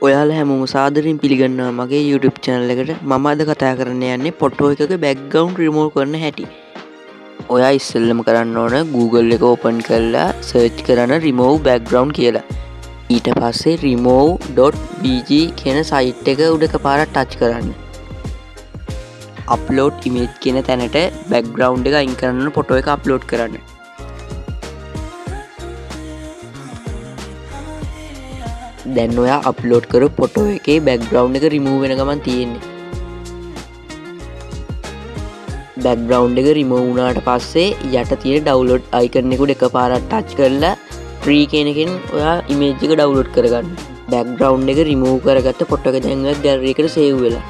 ඔයාලා හැමෝම සාදරයෙන් පිළිගන්නවා මගේ YouTube channel එකට. මම අද කතා කරන්න යන්නේ ෆොටෝ එකක background remove කරන හැටි. ඔයා ඉස්සෙල්ලම කරන්න ඕන Google එක open කරලා search කරන remove background කියලා. ඊට පස්සේ remove.bg කියන site එක උඩ එකපාරක් touch කරන්න. upload image කියන තැනට background එක අයින් කරන්න ෆොටෝ එක upload කරන්න. දැන් ඔයා අප්ලෝඩ් කරු ෆොටෝ එකේ බෑග්ග්‍රවුන්ඩ් එක රිමූව් වෙන ගමන් තියෙන්නේ. බෑග්ග්‍රවුන්ඩ් එක රිමූව් වුණාට පස්සේ යට තියෙන ඩවුන්ලෝඩ් අයිකන් එක උඩ එකපාරක් ටච් කරලා ෆ්‍රී කියන එකෙන් ඔයා ඉමේජ් එක ඩවුන්ලෝඩ් කරගන්න. බෑග්ග්‍රවුන්ඩ් එක රිමූව් කරගත්ත ෆොටෝ එක දැන් ඔයා ගැලරි එකට සේව් වෙලා.